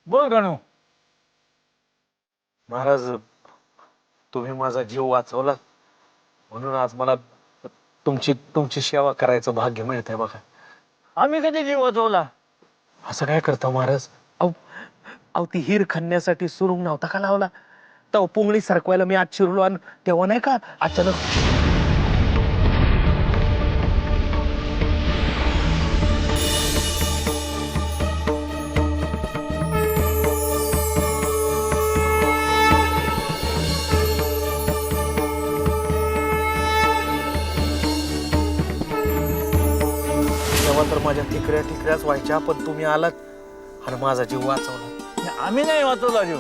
बोल गणू. महाराज, तुम्ही माझा जीव वाचवला म्हणून आज मला तुमची तुमची सेवा करायचं भाग्य मिळतंय बघा. आम्ही कधी जीव वाचवला? असं काय करता महाराज? अहो अहो ती हिर खणण्यासाठी सुरुंग नव्हता का लावला? तेव्हा पुंगळी सरकवायला मी आत शिरलो आणि तेव्हा नाही का अचानक तेव्हा तर माझ्या ठिकऱ्या ठिकऱ्याच व्हायच्या, पण तुम्ही आलात आणि माझा जीव वाचवला. आम्ही नाही वाचवला जीव,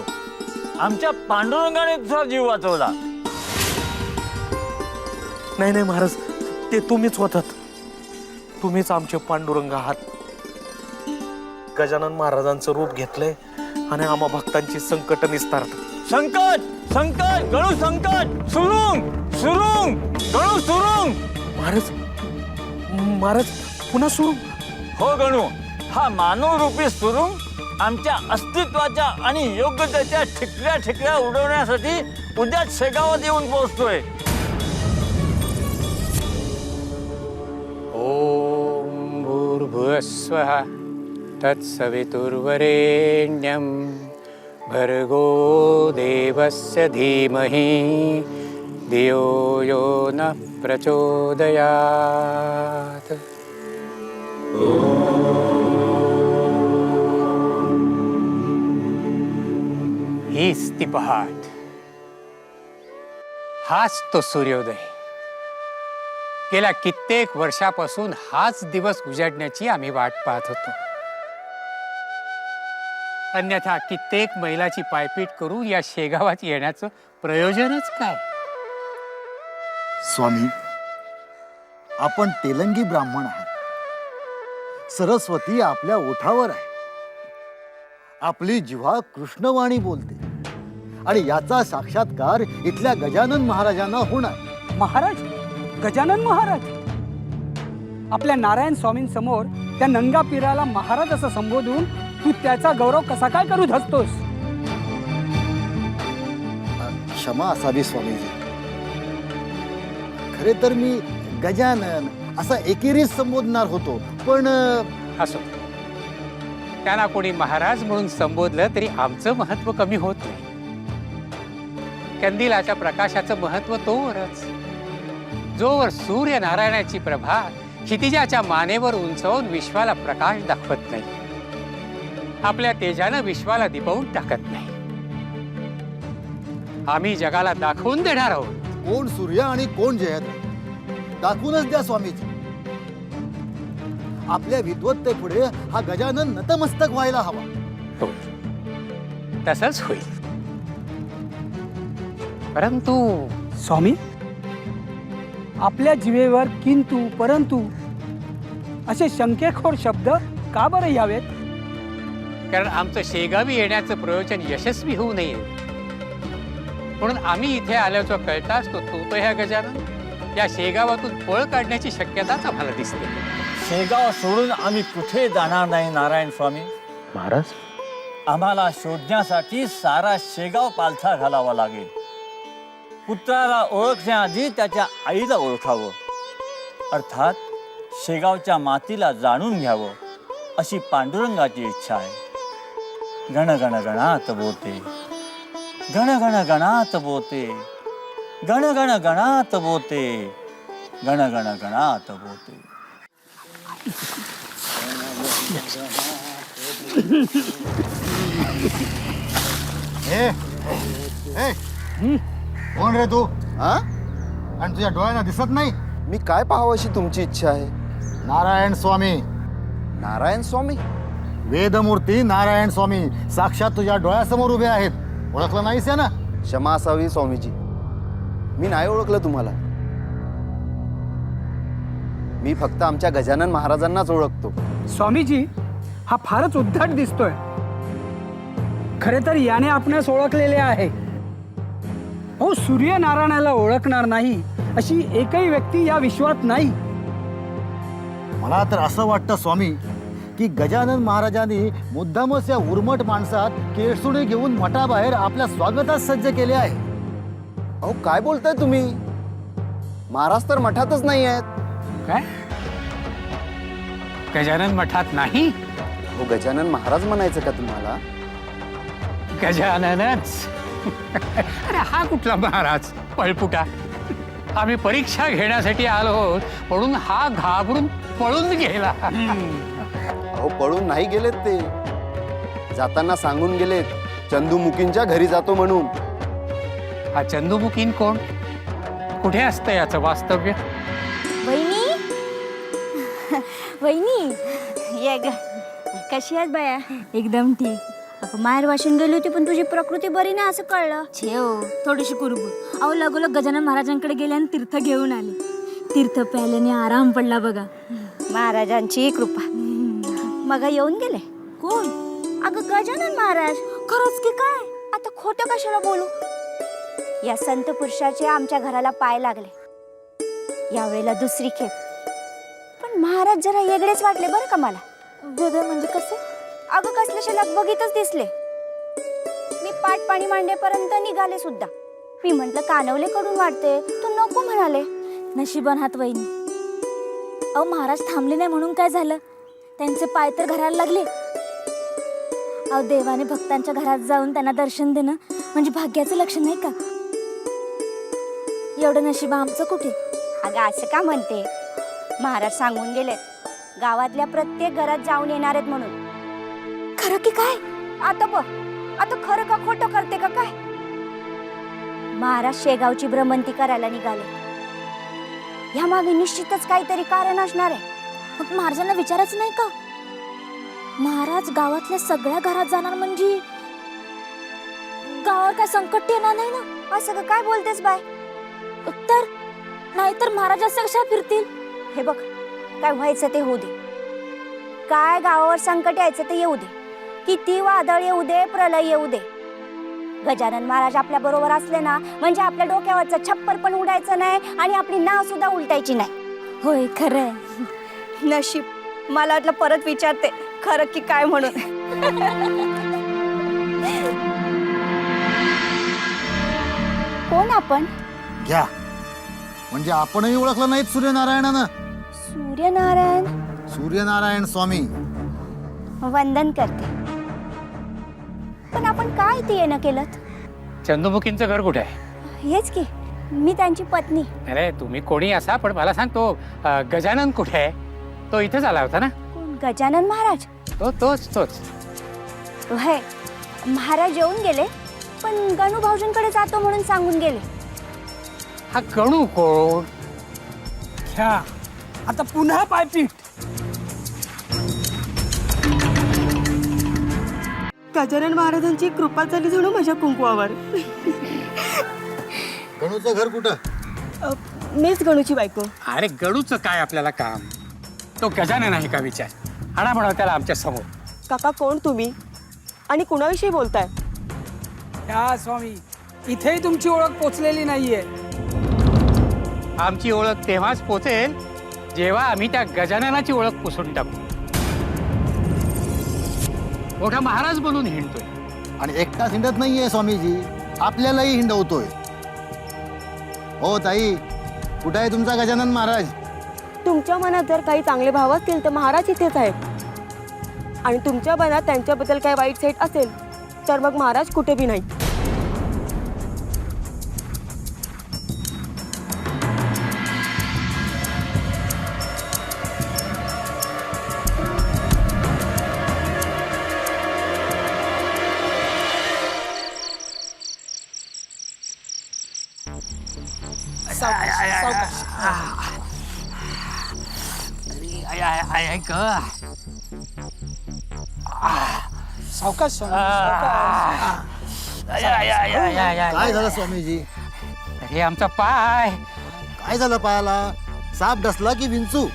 आमच्या पांडुरंगाने तुझा जीव वाचवला. नाही नाही महाराज, ते तुम्हीच होतात. तुम्हीच आमचे पांडुरंग आहात. गजानन महाराजांचं रूप घेतलंय आणि आम्हा भक्तांची संकट निस्तारत. संकट संकट गणू, संकट सुरुंग सुरुंग गणू, सुरुंग. महाराज महाराज पुन्हा सुरू. हो गणू, हा मानव रूपी सुरुंग आमच्या अस्तित्वाच्या आणि योग्यतेच्या ठिकऱ्या ठिकऱ्या उडवण्यासाठी उद्या शेगावात येऊन पोहोचतोय. ओम भूर्भुवस्वः तत्सवितुर्वरेण्यं भर्गो देवस्य धीमहि धियो यो नः प्रचोदयात्. हीच ती पहाट, हाच तो सूर्योदय. गेल्या कित्येक वर्षापासून हाच दिवस उजाडण्याची आम्ही वाट पाहत होतो. अन्यथा कित्येक मैलाची पायपीट करून या शेगावात येण्याचं प्रयोजनच काय? स्वामी, आपण तेलंगी ब्राह्मण आहात. सरस्वती आपल्या ओठावर आहे. आपली जिव्हा कृष्णवाणी बोलते आणि याचा साक्षात्कार इथल्या गजानन महाराजांना होणार. महाराज, गजानन महाराज, आपल्या नारायण स्वामींसमोर त्या नंगा पीराला महाराज असं संबोधून तू त्याचा गौरव कसा काय करू धसतोस? क्षमा असावी स्वामीजी. खरे तर मी गजानन असा एकेरीच संबोधणार होतो, पण असो, त्यांना कोणी महाराज म्हणून संबोधलं तरी आमचं महत्व कमी होत नाही. कंदिलाच्या प्रकाशाचं महत्व तोवरच, जोवर सूर्य नारायणाची प्रभा क्षितिजाच्या मानेवर उंचावून विश्वाला प्रकाश दाखवत नाही, आपल्या तेजानं विश्वाला दिपवून टाकत नाही. आम्ही जगाला दाखवून देणार आहोत कोण सूर्य आणि कोण जयद्रथ. दाखवूनच द्या स्वामीजी. आपल्या विद्वत्तेपुढे हा गजानन नतमस्तक व्हायला हवा. हो, तसंच होईल. परंतु स्वामी, आपल्या जिवेवर किंतु परंतु असे शंकेखोर शब्द का बरं यावेत? कारण आमचं शेगावी येण्याचं प्रयोजन यशस्वी होऊ नये म्हणून आम्ही इथे आल्याचं कळताच तो ह्या गजानन या शेगावातून पळ काढण्याची शक्यताच आम्हाला दिसते. शेगाव सोडून आम्ही कुठे जाणार नाही नारायण स्वामी. महाराज, आम्हाला शोधण्यासाठी सारा शेगाव पालथा घालावा लागेल. पुत्राला ओळखण्याआधी त्याच्या आईला ओळखावं, अर्थात शेगावच्या मातीला जाणून घ्यावं अशी पांडुरंगाची इच्छा आहे. गण गण गणात बोते, गण गण गणात बोते, गण गण गणात बोते, गण गण गणात बोते. कोण रे तू? आणि तुझ्या डोळ्यांना दिसत नाही? मी काय पाहावं अशी तुमची इच्छा आहे? नारायण स्वामी, नारायण स्वामी? वेदमूर्ती नारायण स्वामी साक्षात तुझ्या डोळ्यासमोर उभे आहेत. ओळखलं नाहीस ना? क्षमा असावी स्वामीजी, मी नाही ओळखलं तुम्हाला. मी फक्त आमच्या गजानन महाराजांनाच ओळखतो. स्वामीजी, हा फारच उद्धट दिसतोय. खरे तर याने आपणास ओळखलेले आहे. अहो, सूर्यनारायणाला ओळखणार नाही अशी एकही व्यक्ती या विश्वात नाही. मला तर असं वाटतं स्वामी की गजानन महाराजांनी मुद्दामच या उर्मट माणसात केळसुणे घेऊन मठाबाहेर आपल्या स्वागतास सज्ज केले आहे. अहो काय बोलताय तुम्ही? महाराज तर मठातच नाही आहेत. काय गजानन मठात नाही? हो गजानन महाराज म्हणायचं का तुम्हाला? गजाननच. अरे हा कुठला महाराज पळपुटा? आम्ही परीक्षा घेण्यासाठी आलो आहोत म्हणून हा घाबरून पळून गेला. अहो पळून नाही गेलेत ते, जाताना सांगून गेलेत चंदूमुखींच्या घरी जातो म्हणून. हा चंदूमुखीन कोण? कुठे असतं याचं वास्तव्य? वहिनी वहिनी ये ग. कशी आहेस बाया? एकदम ठीक. अगं माहेर वाशिन गेली होती पण तुझी प्रकृती बरी नाही असं कळलं. छेव थोडीशी कुरबुर. अहो लगोलग गजानन महाराजांकडे गेले आणि तीर्थ घेऊन आले. तीर्थ प्यायल्याने आराम पडला बघा. महाराजांची कृपा. मग येऊन गेले. कोण? अगं गजानन महाराज. खरंच की काय? आता खोटं कशाला बोलू? या संत पुरुषाचे आमच्या घराला पाय लागले. यावेळेला दुसरी खेप. पण महाराज जरा वेगळेच वाटले बरं का मला. वेगळे म्हणजे कसं? अगं कसल्याशा लगबगीतच दिसले. मी पाट पाणी मांडेपर्यंत निघाले सुद्धा. मी म्हंटल कानवले कडून वाटते, तू नको म्हणाले. नशिबान हात वहिनी. अहो महाराज थांबले नाही म्हणून काय झालं? त्यांचे पाय तर घराला लागले. अहो देवाने भक्तांच्या घरात जाऊन त्यांना दर्शन देणं म्हणजे भाग्याचं लक्षण नाही का? एवढं नशीब आमचं कुठे? अगं असं का म्हणते? महाराज सांगून गेलेत गावातल्या प्रत्येक घरात जाऊन येणार आहेत म्हणून. खरं की काय? आता बघ, आता खरं का खोटं करते का काय? महाराज शेगावची भ्रमंती करायला निघाले. ह्या मागे निश्चितच काहीतरी कारण असणार आहे. मग महाराजांना विचारायचं नाही का? महाराज गावातल्या सगळ्या घरात जाणार म्हणजे गावावर काय संकट येणार नाही ना? असं काय बोलतेस बाय? तर नाहीतर महाराज असं कशा फिरतील? हे बघ, काय व्हायचं ते होऊ दे. काय गावावर संकट यायचं ते येऊ दे. किती वादळ येऊ दे, प्रलय येऊ दे, गजानन महाराज आपल्या बरोबर असले ना म्हणजे आपल्या डोक्यावरचं छप्पर पण उडायचं नाही आणि आपली नाव सुद्धा उलटायची नाही. होय खरंय. नशीब. मला वाटलं परत विचारते खरं की काय म्हणून. कोण आपण? घ्या म्हणजे आपणही ओळखलं नाहीत सूर्यनारायणानं. सूर्यनारायण. सूर्यनारायण स्वामी. वंदन करते. पण आपण काय ते येणं केलं? चंदूमुखींचं घर कुठे आहे? हेच की, मी त्यांची पत्नी. अरे तुम्ही कोणी असा पण मला सांगतो गजानन कुठे आहे? तो इथेच आला होता ना? कोण? गजानन महाराज. तोच. होय, महाराज येऊन गेले पण गणू भाऊजींकडे जातो म्हणून सांगून गेले. हा गणू कोण? घ्या आता पुन्हा पायपीट. गजानन महाराजांची कृपा झाली जणू माझ्या कुंकवावर. गणूचं घर कुठं? मीच गणूची बायको. अरे गणूचं काय आपल्याला काम? तो गजानन आहे का विचार? आणा म्हणा त्याला आमच्या समोर. काका कोण तुम्ही आणि कुणाविषयी बोलताय? या स्वामी, इथेही तुमची ओळख पोचलेली नाहीये. आमची ओळख तेव्हाच पोचेल जेव्हा आम्ही त्या गजाननाची ओळख पुसून टाकू. मोठा महाराज बनून हिंडतोय. आणि एकटाच हिंडत नाहीये स्वामीजी, आपल्यालाही हिंडवतोय. हो ताई, कुठे आहे तुमचा गजानन महाराज? तुमच्या मनात जर काही चांगले भाव असतील तर महाराज इथेच आहेत. आणि तुमच्या मनात त्यांच्याबद्दल काही वाईट साईट असेल तर मग महाराज कुठे बी नाही. सावकाश स्वामी, काय झालं स्वामीजी? अरे आमचा पाय. काय झालं पायाला? साप डसला की विंचू?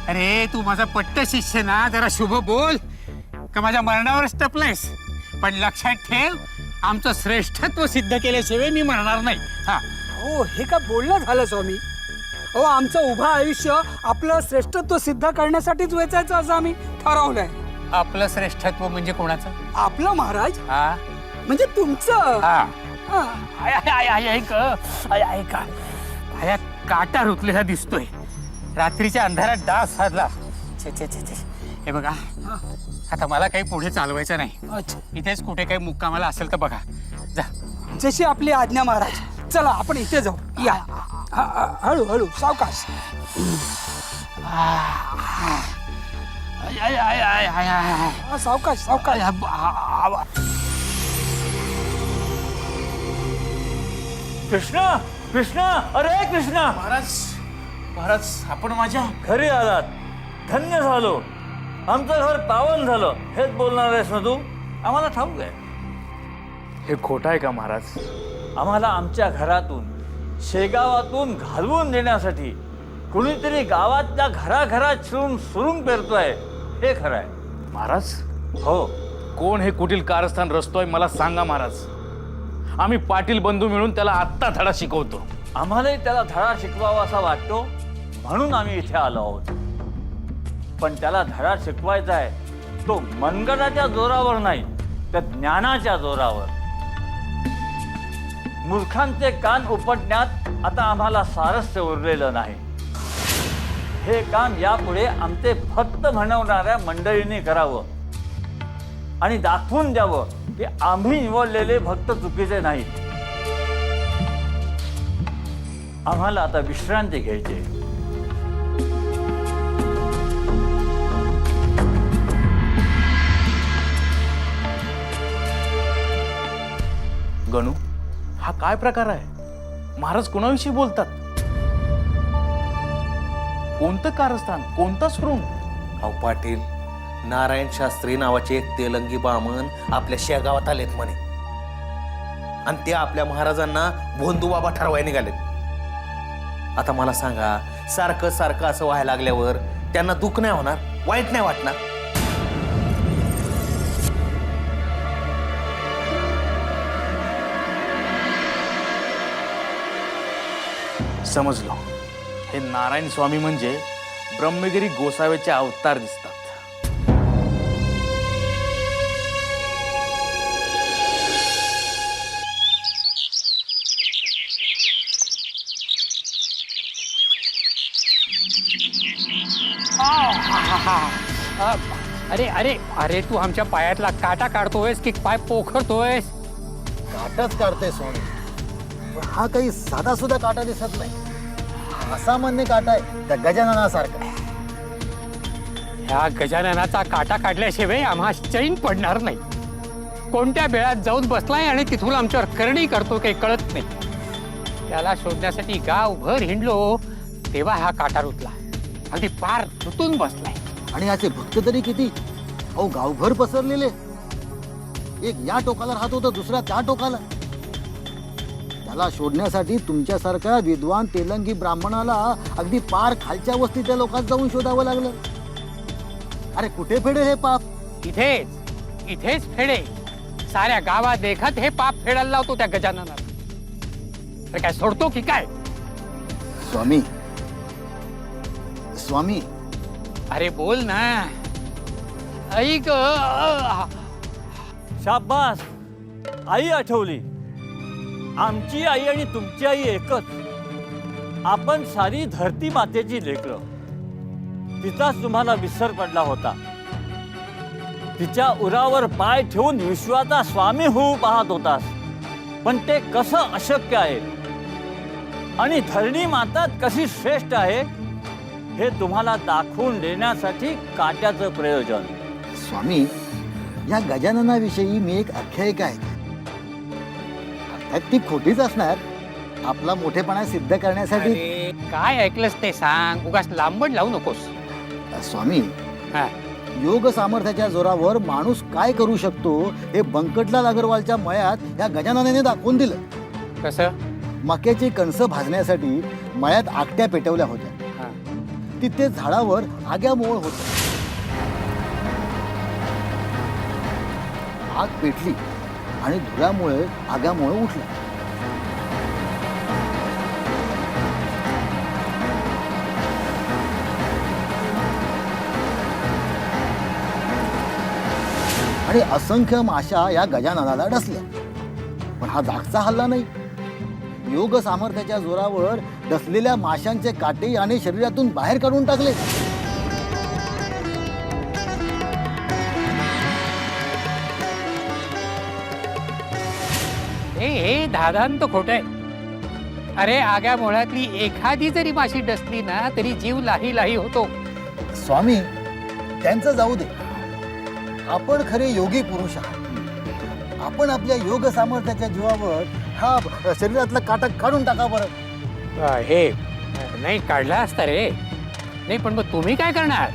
अरे तू माझा पट्ट शिष्य ना, जरा शुभ बोल का माझ्या मरणावरच टपलायस. पण लक्षात ठेव, आमचं श्रेष्ठत्व सिद्ध केल्याशिवाय मी मरणार नाही. हा हो, हे का बोलणं झालं स्वामी? आमचं उभं आयुष्य आपलं श्रेष्ठत्व सिद्ध करण्यासाठीच वेचायचं असं आम्ही ठरवलंय. आपलं श्रेष्ठत्व म्हणजे कोणाचं? आपलं महाराज हा म्हणजे तुमचं. हा हा. ऐका पायात काटा रुतलेला दिसतोय. रात्रीच्या अंधारात डास साधला. छे छे छे छे. हे बघा, आता मला काही पुढे चालवायचं नाही. अच्छा, इथेच कुठे काही मुक्कामाला असेल तर बघा. जा. जशी आपली आज्ञा महाराज. चला आपण इथे जाऊ. या हळू हळू सावकाश. हा, सावकाश सावकाश. कृष्णा कृष्णा, अरे कृष्णा, महाराज आपण माझ्या घरी आलात, धन्य झालो. आमचं घर पावन झालं हेच बोलणार आहेस ना तू? आम्हाला ठाऊक आहे. हे खोटं आहे का महाराज? आम्हाला आमच्या घरातून शेगावातून घालवून देण्यासाठी कुणीतरी गावातल्या घराघरात शिरून सुरुंग पेरतोय, हे खरं आहे. महाराज, हो, कोण हे कुटील कारस्थान रचतोय मला सांगा महाराज. आम्ही पाटील बंधू मिळून त्याला आत्ता धडा शिकवतो. आम्हालाही त्याला धडा शिकवावा असा वाटतो म्हणून आम्ही इथे आलो आहोत. पण त्याला धडा शिकवायचा आहे तो मनगटाच्या जोरावर नाही, तर ज्ञानाच्या जोरावर. मूर्खांचे कान उपटण्यात आता आम्हाला स्वारस्य उरलेलं नाही. हे काम यापुढे आमचे भक्त म्हणवणाऱ्या मंडळींनी करावं आणि दाखवून द्यावं की आम्ही निवडलेले भक्त चुकीचे नाहीत. आम्हाला आता विश्रांती घ्यायची. गणू, हा काय प्रकार आहे? महाराज कोणाविषयी बोलतात? कोणतं कारस्थान, कोणता सुरुंग? अहो पाटील, नारायण शास्त्री नावाचे एक तेलंगी बामण आपल्या शेगावात आलेत म्हणे, आणि ते आपल्या महाराजांना भोंदू बाबा ठरवायला निघालेत. आता मला सांगा, सारखं सारखं असं व्हायला लागल्यावर त्यांना दुःख नाही होणार, वाईट नाही वाटणार? समजलो. हे नारायण स्वामी म्हणजे ब्रह्मगिरी गोसाव्याचे अवतार दिसतात. अरे अरे अरे, तू आमच्या पायातला काटा काढतोयस की पाय पोखरतोयस? काटाच काढते सोने, पण हा काही साधा सुद्धा काटा दिसत नाही. असामान्य काटा आहे, त्या गजाननासारखा. ह्या गजाननाचा काटा काढल्याशिवाय आम्हा चैन पडणार नाही. कोणत्या बेळात जाऊन बसलाय आणि तिथून आमच्यावर करणी करतो काही कळत नाही. त्याला शोधण्यासाठी गावभर हिंडलो तेव्हा हा काटा रुतला, अगदी पार तुटून बसलाय. आणि याचे भक्त तरी किती, अहो गावभर पसरलेले. एक या टोकाला राहतो तर दुसरा त्या टोकाला. त्याला शोधण्यासाठी तुमच्यासारख्या विद्वान तेलंगी ब्राह्मणाला अगदी पार खालच्या वस्तीच्या लोकांत जाऊन शोधावं लागलं. अरे कुठे फेडे हे पाप? इथेच इथेच फेडे. साऱ्या गावात देखत हे पाप फेडायला लावतो त्या गजाननाला. अरे काय सोडतो की काय? स्वामी स्वामी, अरे बोल ना. ऐक. शाबास, आई आठवली. आमची आई आणि तुमची आई एकच. आपण सारी धरती मातेची लेकरं. तिचाच तुम्हाला विसर पडला होता. तिच्या उरावर पाय ठेवून विश्वाचा स्वामी होऊ पाहत होतास, पण ते कसं अशक्य आहे आणि धरणी माता कशी श्रेष्ठ आहे हे तुम्हाला दाखवून देण्यासाठी काट्याचं प्रयोजन. स्वामी, या गजाननाविषयी मी एक आख्यायिका आहे. ती खोटीच असणार, आपला मोठेपणा सिद्ध करण्यासाठी. अरे, काय ऐकलंस ते सांग, उगाच लांबड लावू नकोस. स्वामी, हा. योग सामर्थ्याच्या जोरावर माणूस काय करू शकतो हे बंकटलाल अगरवालच्या मळ्यात या गजाननाने दाखवून दिलं. कसं? मक्याची कणसं भाजण्यासाठी मळ्यात आकट्या पेटवल्या होत्या. हा. तिथे झाडावर आग्यामोळ होत. आग पेटली आणि धुरामुळे आग्यामोळ उठला. आणि असंख्य माशा या गजाननाला डसल्या. पण हा जागचा हल्ला नाही. योग सामर्थ्याच्या जोरावर डसलेल्या माशांचे काटे याने शरीरातून बाहेर काढून टाकले. हे धादांत खोट आहे. अरे आग्या मुळातली एखादी जरी माशी डसली ना तरी जीव लाही लाही होतो. स्वामी, त्यांचं जाऊ दे. आपण खरे योगी पुरुष आहात. आपण आपल्या योग सामर्थ्याच्या जीवावर हा शरीरातला काटा काढून टाका बरं. हे नाही काढला असता रे. नाही पण मग तुम्ही काय करणार?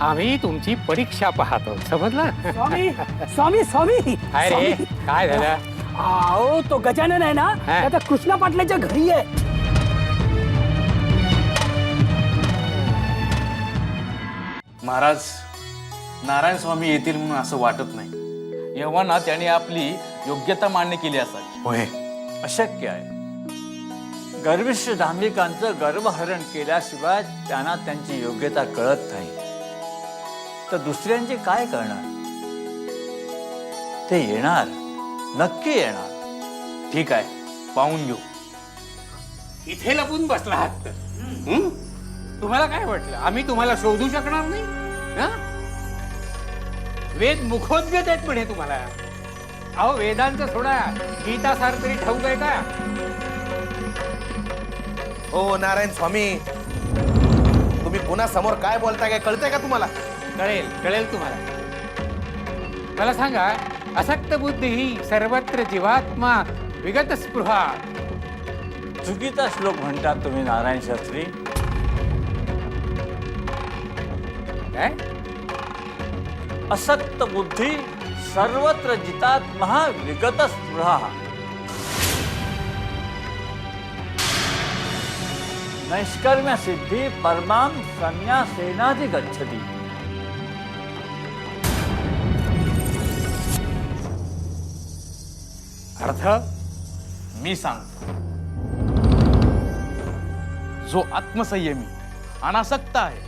आम्ही तुमची परीक्षा पाहतो, समजलं? स्वामी स्वामी स्वामी काय रे काय झालं? अहो तो गजानन आहे ना, हा. आता कृष्णा पाटलाच्या घरी आहे. महाराज, नारायण स्वामी येतील म्हणून असं वाटत नाही. एव्हा त्यांनी आपली योग्यता मान्य केली असावी. होय, अशक्य आहे. गर्विष्ठ धार्मिकांचं गर्वहरण केल्याशिवाय त्यांना त्यांची योग्यता कळत नाही. तर दुसऱ्यांचे काय करणार? ते येणार, नक्की येणार. ठीक आहे, पाहून घेऊ. इथे लपून बसला आहात तर. तुम्हाला काय वाटलं आम्ही तुम्हाला शोधू शकणार नाही? हं? वेद मुखोद्गत आहेत म्हणे तुम्हाला. अहो वेदांचं सोडा, गीता सार तरी ठाऊक आहे का? हो नारायण स्वामी, तुम्ही पुन्हा समोर काय बोलताय काय कळतंय का तुम्हाला? कळेल कळेल तुम्हाला. मला सांगा, असक्त बुद्धी ही सर्वत्र जीवात्मा विगत स्पृहा. चुकीचा श्लोक म्हणतात तुम्ही नारायण शास्त्री. काय? असक्त बुद्धी सर्वत्र जितात्मः विगत स्पृहा. नैष्कर्म्य सिद्धी परमां संन्यासेनाधि गच्छति. अर्थ मी सांगतो. जो आत्मसंयमी अनासक्त आहे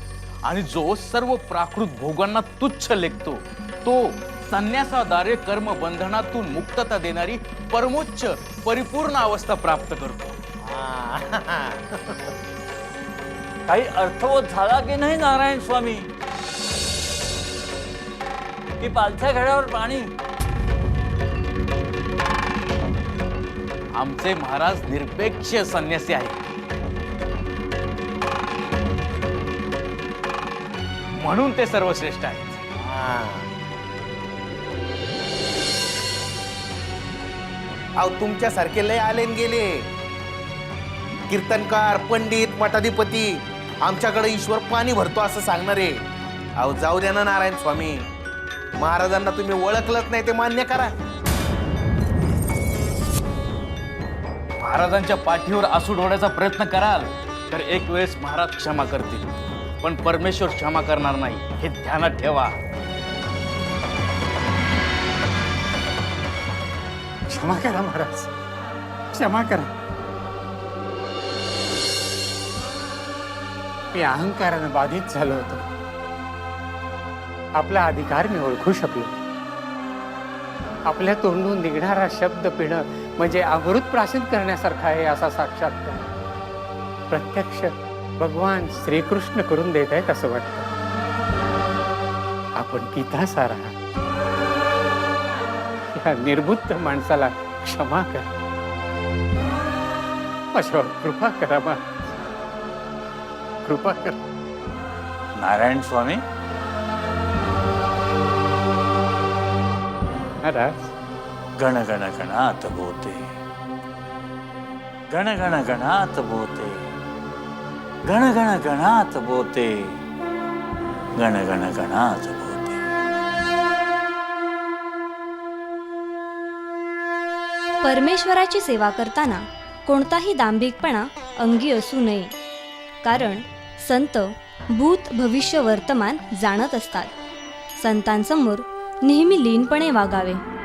आणि जो सर्व प्राकृत भोगांना तुच्छ लेखतो, तो संन्यासाद्वारे कर्म बंधनातून मुक्तता देणारी परमोच्च परिपूर्ण अवस्था प्राप्त करतो. काही अर्थवत झाला की नाही नारायण स्वामी? की पालथ्या घड्यावर पाणी? आमचे महाराज निरपेक्ष संन्यासी आहेत, म्हणून ते सर्वश्रेष्ठ आहेत. अहो तुमच्यासारखे लय आले न गेले. कीर्तनकार, पंडित, मठाधिपती, आमच्याकडे ईश्वर पाणी भरतो असं सांगणारे. अहो जाऊ द्या ना नारायण स्वामी. महाराजांना तुम्ही ओळखलंच नाही ते मान्य करा. महाराजांच्या पाठीवर आसू ढोळ्याचा प्रयत्न कराल तर एक वेळेस महाराज क्षमा करतील, पण परमेश्वर क्षमा करणार नाही, हे ध्यानात ठेवा. क्षमा करा महाराज, क्षमा करा. मी अहंकारानं बाधित झालो होतो. आपला अधिकार मी ओळखू शकलो. आपल्या तोंडून निघणारा शब्द पिणं म्हणजे अमृत प्राशन करण्यासारखा आहे असा साक्षात्कार प्रत्यक्ष भगवान श्रीकृष्ण करून देत आहेत असं वाटतं. आपण गीता सार आहात. या निर्बुद्ध माणसाला क्षमा करा. माझ्यावर कृपा करा मा, कृपा करा. नारायण स्वामी, महाराज, गण गण गणात बोते, गण गण गणात बोते, गण गण गणात बोते, गण गण गणात बोते. परमेश्वराची सेवा करताना कोणताही दांभिकपणा अंगी असू नये. कारण संत भूत भविष्य वर्तमान जाणत असतात. संतांसमोर नेहमी लीनपणे वागावे.